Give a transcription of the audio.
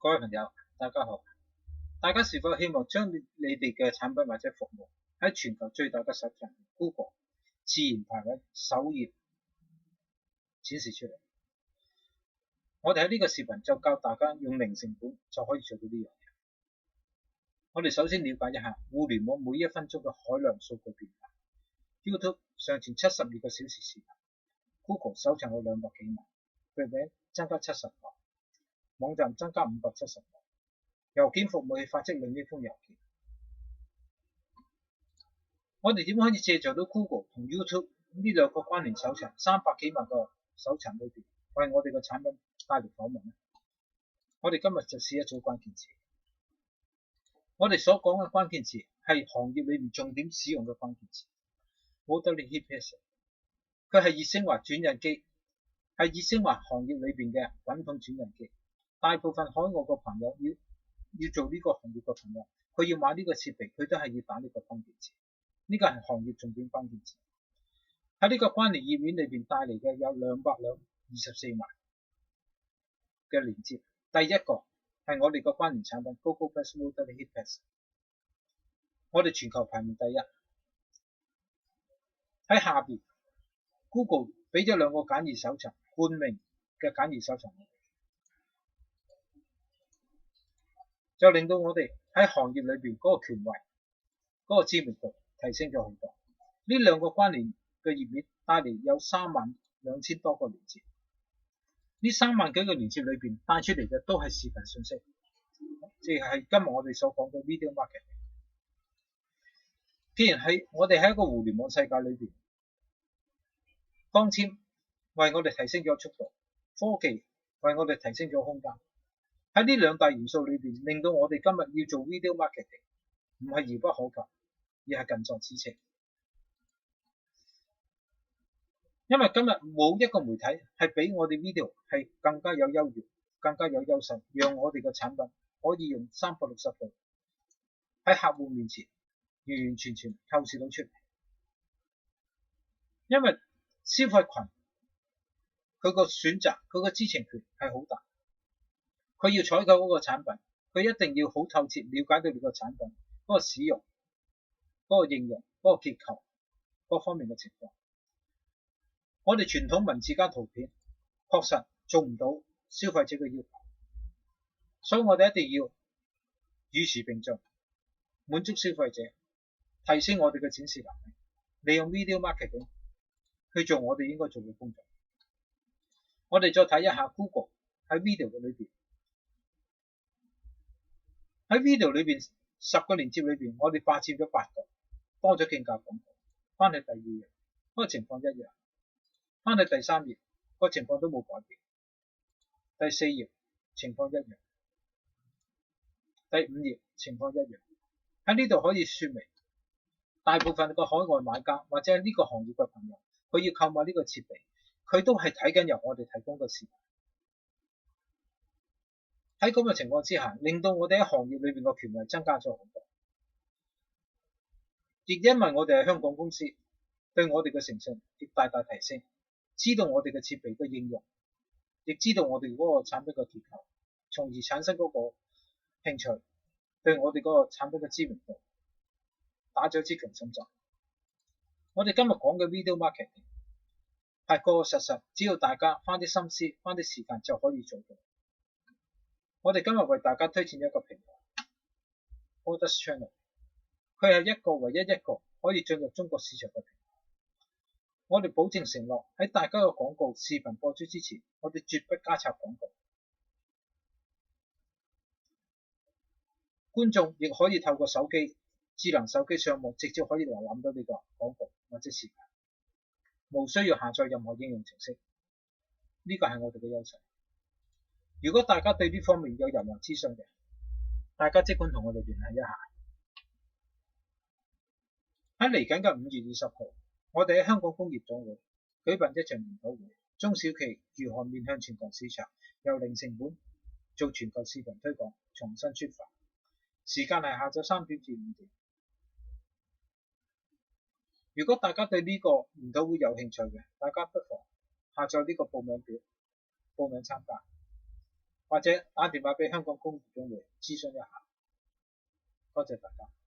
各位朋友，大家好。大家是否希望將你哋嘅產品或者服務喺全球最大嘅搜尋 Google 自然排位首頁展示出嚟？我哋喺呢個視頻就教大家用零成本就可以做到呢樣嘢。我哋首先了解一下互聯網每一分鐘嘅海量數據變化。YouTube 上傳72個小時視頻 ，Google 搜尋有200幾萬，域名增加70個，網站增加570個，郵件服務器發出2億封郵件。我哋點可以借助到 Google 同 YouTube 呢兩個關聯搜尋300幾萬個搜尋裏邊，為我哋嘅產品帶嚟訪問呢？我哋今日就試一組關鍵詞。我哋所講嘅關鍵詞係行業裏面重點使用嘅關鍵詞。Modeling Heat Person， 佢係熱升華轉印機，係熱升華行業裏邊嘅滾筒轉印機。大部分海外嘅朋友要做呢個行業嘅朋友，佢要買呢個設備，佢都係要打呢個關鍵詞。呢個係行業重點關鍵詞。喺呢個關聯頁面裏邊帶嚟嘅有224萬嘅連接。第一個係我哋嘅關聯產品 Google Plus Modeling Heat Person， 我哋全球排名第一。喺下邊 Google 俾咗2個簡易搜尋冠名嘅簡易搜尋，就令到我哋喺行業裏邊嗰個權威、嗰個知名度提升咗好多。呢2個關聯嘅頁面帶嚟有32000多個連接，呢3萬幾個連接裏邊帶出嚟嘅都係視頻信息，即係今日我哋所講嘅 video marketing。既然係我哋喺一個互聯網世界裏邊，光纖為我哋提升咗速度，科技為我哋提升咗空間。喺呢2大元素裏邊，令到我哋今日要做 video marketing 唔係遙不可及，而係近在咫尺。因為今日冇一個媒體係比我哋 video 係更加有優越、更加有優勢，讓我哋嘅產品可以用360度喺客戶面前完完全全透視到出嚟。因為消費群佢個選擇、佢個知情權係好大，佢要採購嗰個產品，佢一定要好透徹了解到你個產品嗰個使用、嗰個應用、嗰個結構各方面嘅情況。我哋傳統文字加圖片確實做唔到消費者嘅要求，所以我哋一定要與時並進，滿足消費者，提升我哋嘅展示能力，利用 video marketing 去做我哋應該做嘅工作。我哋再睇一下 Google 喺 video 嘅裏邊，喺 video 裏邊10個連接裏邊，我哋霸佔咗8個，多咗競價廣告。翻去第2頁，嗰個情況一樣。翻去第3頁，個情況都冇改變。第4頁情況一樣，第5頁情況一樣。喺呢度可以說明，大部分個海外買家或者係呢個行業嘅朋友，佢要購買呢個設備，佢都係睇緊由我哋提供嘅視頻。喺咁嘅情況之下，令到我哋喺行業裏邊嘅權威增加咗好多。亦因為我哋係香港公司，對我哋嘅誠信亦大大提升，知道我哋嘅設備嘅應用，亦知道我哋嗰個產品嘅結構，從而產生嗰個興趣，對我哋嗰個產品嘅知名度打咗支強心針。我哋今日講嘅 video marketing 係確確實實，只要大家花啲心思、花啲時間就可以做到。我哋今日為大家推薦一個平台 Others Channel， 佢係唯一一個可以進入中國市場嘅平台。我哋保證承諾喺大家嘅廣告視頻播出之前，我哋絕不加插廣告。觀眾亦可以透過手機、智能手機上網，直接可以瀏覽到呢個廣告或者視頻，無需要下載任何應用程式。呢個係我哋嘅優勢。如果大家對呢方面有任何諮詢嘅，大家即管同我哋聯繫一下。喺嚟緊嘅5月20號，我哋喺香港工業總會舉辦一場研討會，中小企如何面向全球市場，由零成本做全球市場推廣，重新出發。時間係下晝3點至5點。如果大家對呢個研討會有興趣嘅，大家不妨下載呢個報名表，報名參加。或者打電話俾香港工業總會諮詢一下。多謝大家。